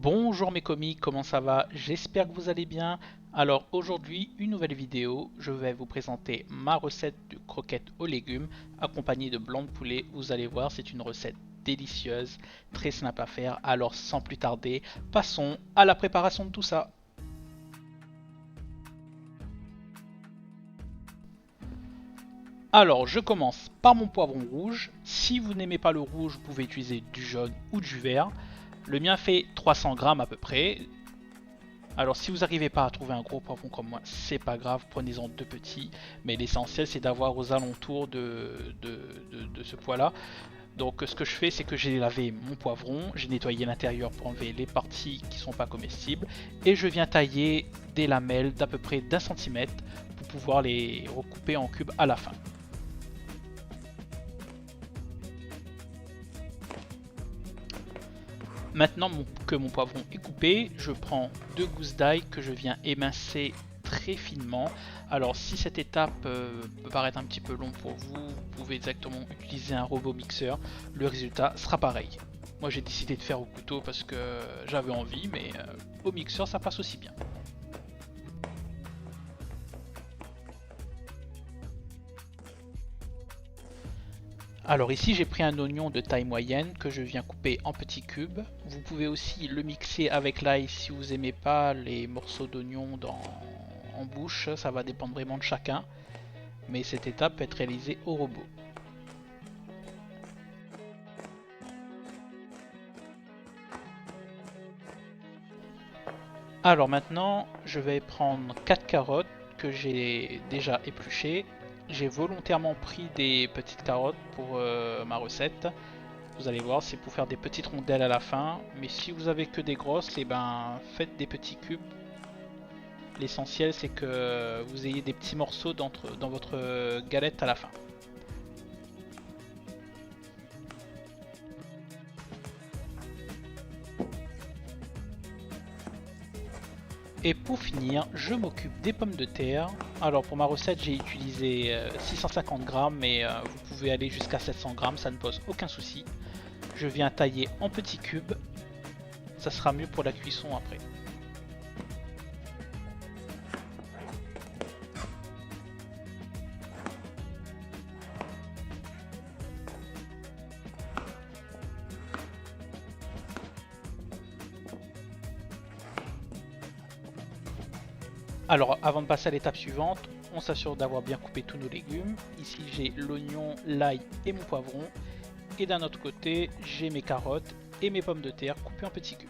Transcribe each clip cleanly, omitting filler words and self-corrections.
Bonjour mes commis, comment ça va? J'espère que vous allez bien. Alors aujourd'hui, une nouvelle vidéo, je vais vous présenter ma recette de croquettes aux légumes accompagnée de blanc de poulet. Vous allez voir, c'est une recette délicieuse, très simple à faire. Alors sans plus tarder, passons à la préparation de tout ça. Alors je commence par mon poivron rouge. Si vous n'aimez pas le rouge, vous pouvez utiliser du jaune ou du vert. Le mien fait 300 grammes à peu près. Alors si vous n'arrivez pas à trouver un gros poivron comme moi, c'est pas grave, prenez-en deux petits. Mais l'essentiel c'est d'avoir aux alentours de ce poids-là. Donc ce que je fais, c'est que j'ai lavé mon poivron, j'ai nettoyé l'intérieur pour enlever les parties qui sont pas comestibles. Et je viens tailler des lamelles d'à peu près d'1 cm pour pouvoir les recouper en cubes à la fin. Maintenant que mon poivron est coupé, je prends deux gousses d'ail que je viens émincer très finement. Alors si cette étape peut paraître un petit peu long pour vous, vous pouvez exactement utiliser un robot mixeur. Le résultat sera pareil. Moi j'ai décidé de faire au couteau parce que j'avais envie, mais au mixeur ça passe aussi bien. Alors ici j'ai pris un oignon de taille moyenne que je viens couper en petits cubes. Vous pouvez aussi le mixer avec l'ail si vous n'aimez pas les morceaux d'oignon en bouche, ça va dépendre vraiment de chacun. Mais cette étape peut être réalisée au robot. Alors maintenant je vais prendre 4 carottes que j'ai déjà épluchées. J'ai volontairement pris des petites carottes pour ma recette. Vous allez voir, c'est pour faire des petites rondelles à la fin. Mais si vous avez que des grosses, et ben faites des petits cubes. L'essentiel c'est que vous ayez des petits morceaux dans votre galette à la fin. Et pour finir, je m'occupe des pommes de terre. Alors pour ma recette, j'ai utilisé 650 grammes, mais vous pouvez aller jusqu'à 700 grammes, ça ne pose aucun souci. Je viens tailler en petits cubes, ça sera mieux pour la cuisson après. Alors avant de passer à l'étape suivante, on s'assure d'avoir bien coupé tous nos légumes. Ici j'ai l'oignon, l'ail et mon poivron. Et d'un autre côté, j'ai mes carottes et mes pommes de terre coupées en petits cubes.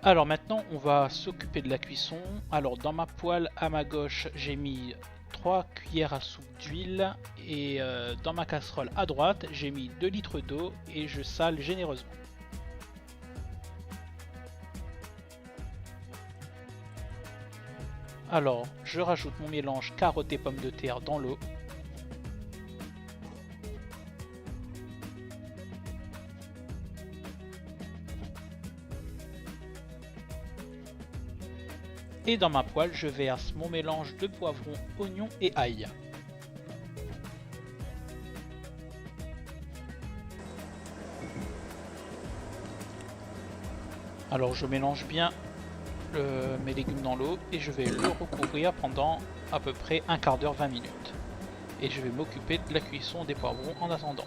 Alors maintenant, on va s'occuper de la cuisson. Alors dans ma poêle à ma gauche, j'ai mis 3 cuillères à soupe d'huile et dans ma casserole à droite, j'ai mis 2 litres d'eau et je sale généreusement. Alors, je rajoute mon mélange carottes et pommes de terre dans l'eau. Et dans ma poêle, je verse mon mélange de poivron, oignon et ail. Alors je mélange bien mes légumes dans l'eau et je vais le recouvrir pendant à peu près un quart d'heure, 20 minutes. Et je vais m'occuper de la cuisson des poivrons en attendant.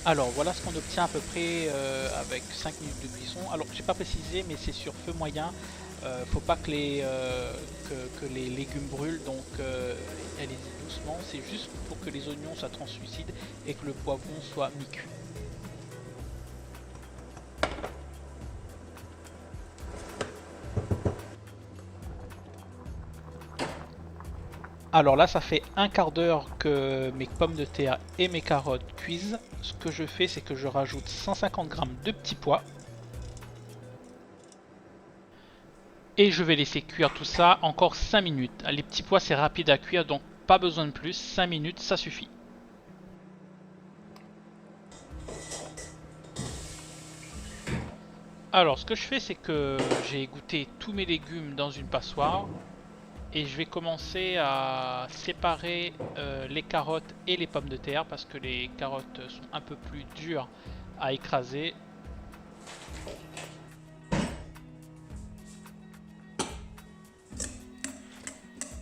Alors voilà ce qu'on obtient à peu près avec 5 minutes de cuisson. Alors j'ai pas précisé mais c'est sur feu moyen. Faut pas que que les légumes brûlent, donc allez-y doucement. C'est juste pour que les oignons soient translucides et que le poivron soit mi-cuit. Alors là ça fait un quart d'heure que mes pommes de terre et mes carottes cuisent. Ce que je fais c'est que je rajoute 150 g de petits pois. Et je vais laisser cuire tout ça encore 5 minutes. Les petits pois c'est rapide à cuire donc pas besoin de plus, 5 minutes ça suffit. Alors ce que je fais c'est que j'ai égoutter tous mes légumes dans une passoire. Et je vais commencer à séparer les carottes et les pommes de terre parce que les carottes sont un peu plus dures à écraser.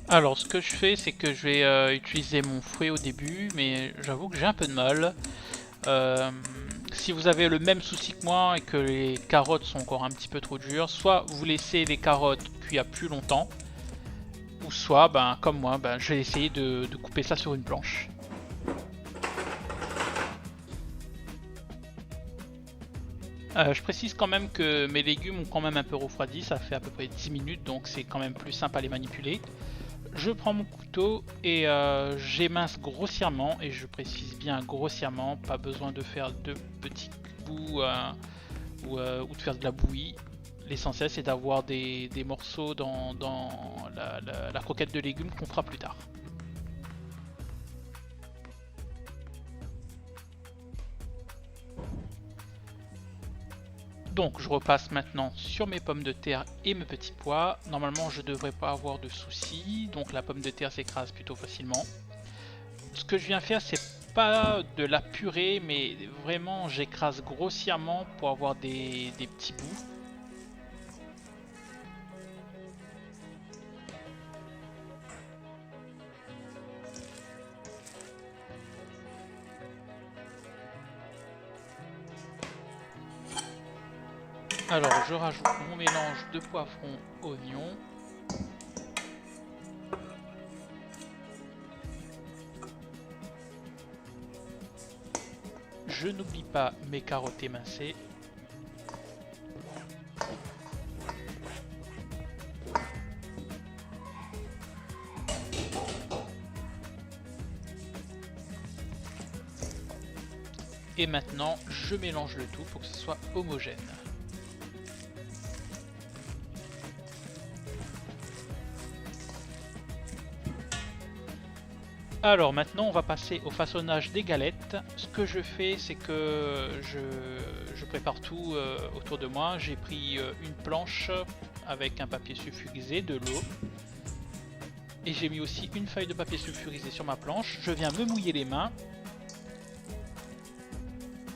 Alors ce que je fais, c'est que je vais utiliser mon fouet au début, mais j'avoue que j'ai un peu de mal. Si vous avez le même souci que moi et que les carottes sont encore un petit peu trop dures, soit vous laissez les carottes cuire plus longtemps, ou soit, ben, comme moi, ben, je vais essayer de couper ça sur une planche. Je précise quand même que mes légumes ont quand même un peu refroidi, ça fait à peu près 10 minutes, donc c'est quand même plus simple à les manipuler. Je prends mon couteau et j'émince grossièrement, et je précise bien grossièrement, pas besoin de faire de petits bouts ou de faire de la bouillie. L'essentiel c'est d'avoir des morceaux dans la croquette de légumes qu'on fera plus tard. Donc je repasse maintenant sur mes pommes de terre et mes petits pois. Normalement je devrais pas avoir de soucis, donc la pomme de terre s'écrase plutôt facilement. Ce que je viens faire, c'est pas de la purée, mais vraiment j'écrase grossièrement pour avoir des petits bouts. Alors je rajoute mon mélange de poivron, oignon. Je n'oublie pas mes carottes émincées. Et maintenant je mélange le tout pour que ce soit homogène. Alors maintenant on va passer au façonnage des galettes. Ce que je fais, c'est que je prépare tout autour de moi. J'ai pris une planche avec un papier sulfurisé, de l'eau, et j'ai mis aussi une feuille de papier sulfurisé sur ma planche. Je viens me mouiller les mains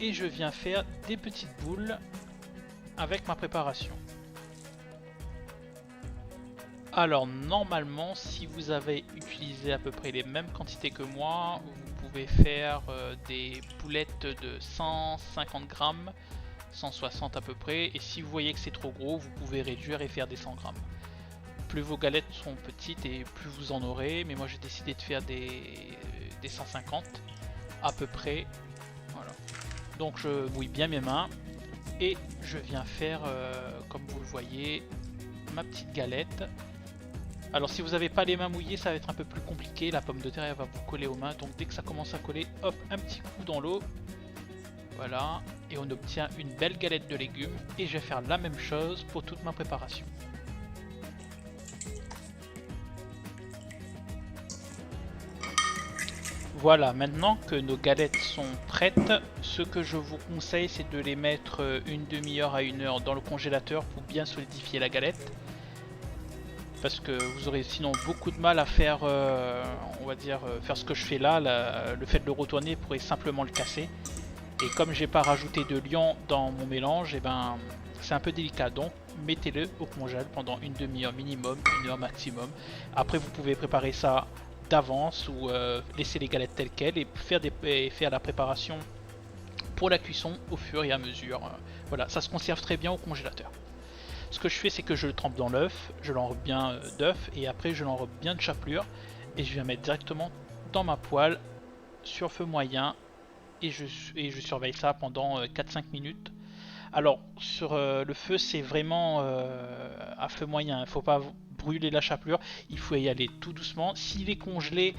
et je viens faire des petites boules avec ma préparation. Alors normalement, si vous avez utilisé à peu près les mêmes quantités que moi, vous pouvez faire des boulettes de 150 grammes, 160 à peu près, et si vous voyez que c'est trop gros, vous pouvez réduire et faire des 100 grammes. Plus vos galettes sont petites et plus vous en aurez, mais moi j'ai décidé de faire des 150 à peu près. Voilà. Donc je mouille bien mes mains et je viens faire, comme vous le voyez, ma petite galette. Alors si vous n'avez pas les mains mouillées, ça va être un peu plus compliqué, la pomme de terre elle va vous coller aux mains, donc dès que ça commence à coller, hop, un petit coup dans l'eau, voilà, et on obtient une belle galette de légumes, et je vais faire la même chose pour toute ma préparation. Voilà, maintenant que nos galettes sont prêtes, ce que je vous conseille c'est de les mettre une demi-heure à 1 heure dans le congélateur pour bien solidifier la galette. Parce que vous aurez sinon beaucoup de mal à faire, on va dire, faire ce que je fais là. Le fait de le retourner pourrait simplement le casser. Et comme j'ai pas rajouté de liant dans mon mélange, et ben c'est un peu délicat. Donc mettez-le au congèle pendant une demi-heure minimum, 1 heure maximum. Après vous pouvez préparer ça d'avance ou laisser les galettes telles quelles et faire la préparation pour la cuisson au fur et à mesure. Voilà, ça se conserve très bien au congélateur. Ce que je fais, c'est que je le trempe dans l'œuf, je l'enrobe bien d'œuf et après je l'enrobe bien de chapelure et je viens mettre directement dans ma poêle sur feu moyen et je surveille ça pendant 4-5 minutes. Alors sur le feu, c'est vraiment à feu moyen, il ne faut pas brûler la chapelure, il faut y aller tout doucement. S'il est congelé,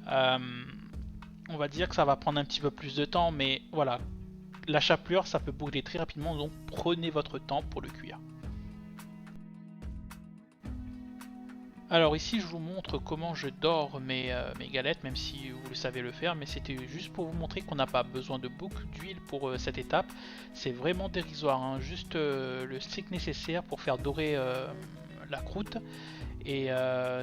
on va dire que ça va prendre un petit peu plus de temps, mais voilà, la chapelure ça peut brûler très rapidement, donc prenez votre temps pour le cuire. Alors ici je vous montre comment je dore mes galettes, même si vous le savez le faire, mais c'était juste pour vous montrer qu'on n'a pas besoin de beaucoup d'huile pour cette étape. C'est vraiment dérisoire, hein, juste le strict nécessaire pour faire dorer la croûte. Et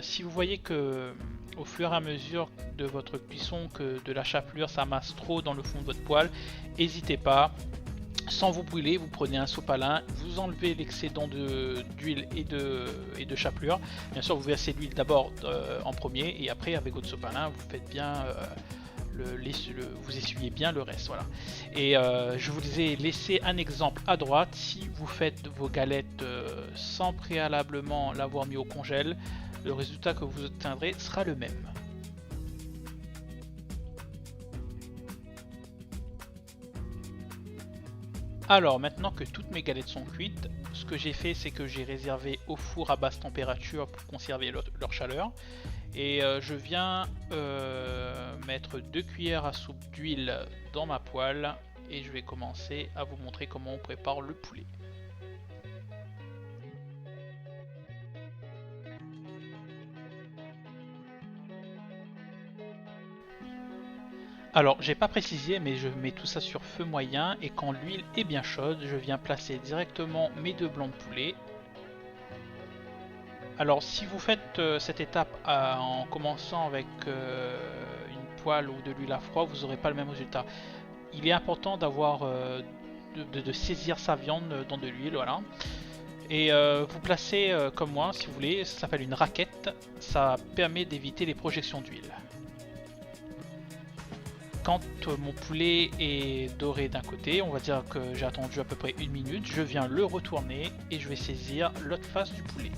si vous voyez que au fur et à mesure de votre cuisson que de la chapelure s'amasse trop dans le fond de votre poêle, n'hésitez pas. Sans vous brûler, vous prenez un sopalin, vous enlevez l'excédent d'huile et de chapelure. Bien sûr, vous versez l'huile d'abord en premier et après avec votre sopalin, vous faites bien vous essuyez bien le reste. Voilà. Et je vous ai laissé un exemple à droite. Si vous faites vos galettes sans préalablement l'avoir mis au congèle, le résultat que vous obtiendrez sera le même. Alors maintenant que toutes mes galettes sont cuites, ce que j'ai fait c'est que j'ai réservé au four à basse température pour conserver leur chaleur. Et je viens mettre 2 cuillères à soupe d'huile dans ma poêle et je vais commencer à vous montrer comment on prépare le poulet. Alors j'ai pas précisé mais je mets tout ça sur feu moyen et quand l'huile est bien chaude, je viens placer directement mes 2 blancs de poulet. Alors si vous faites cette étape en commençant avec une poêle ou de l'huile à froid, vous n'aurez pas le même résultat. Il est important d'avoir de saisir sa viande dans de l'huile, voilà. Et vous placez comme moi si vous voulez, ça s'appelle une raquette, ça permet d'éviter les projections d'huile. Quand mon poulet est doré d'un côté, on va dire que j'ai attendu à peu près 1 minute, je viens le retourner et je vais saisir l'autre face du poulet.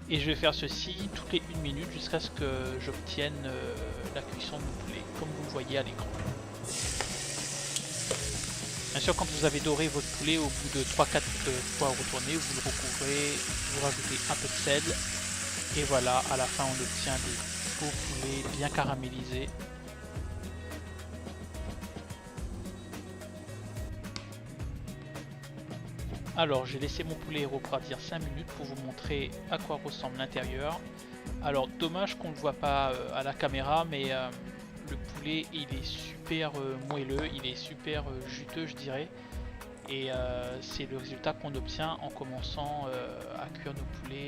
Et je vais faire ceci toutes les 1 minute jusqu'à ce que j'obtienne la cuisson de mon poulet, comme vous le voyez à l'écran. Bien sûr, quand vous avez doré votre poulet, au bout de 3-4 fois retourné, vous le recouvrez, vous rajoutez un peu de sel. Et voilà, à la fin on obtient des beaux poulets bien caramélisés. Alors j'ai laissé mon poulet refroidir 5 minutes pour vous montrer à quoi ressemble l'intérieur. Alors dommage qu'on ne le voit pas à la caméra, mais le poulet il est super moelleux, il est super juteux je dirais. Et c'est le résultat qu'on obtient en commençant à cuire nos poulets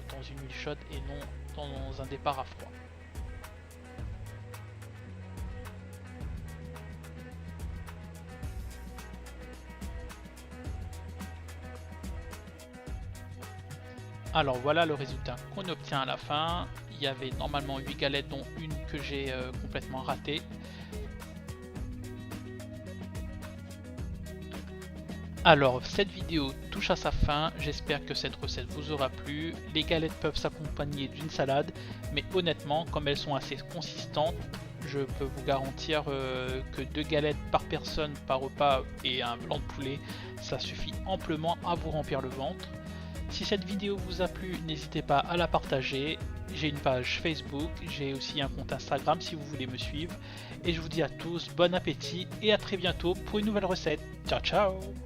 dans une huile chaude et non dans un départ à froid. Alors voilà le résultat qu'on obtient à la fin. Il y avait normalement 8 galettes dont une que j'ai complètement ratée. Alors cette vidéo touche à sa fin, j'espère que cette recette vous aura plu. Les galettes peuvent s'accompagner d'une salade, mais honnêtement comme elles sont assez consistantes, je peux vous garantir que 2 galettes par personne par repas et un blanc de poulet, ça suffit amplement à vous remplir le ventre. Si cette vidéo vous a plu, n'hésitez pas à la partager. J'ai une page Facebook, j'ai aussi un compte Instagram si vous voulez me suivre. Et je vous dis à tous bon appétit et à très bientôt pour une nouvelle recette. Ciao ciao!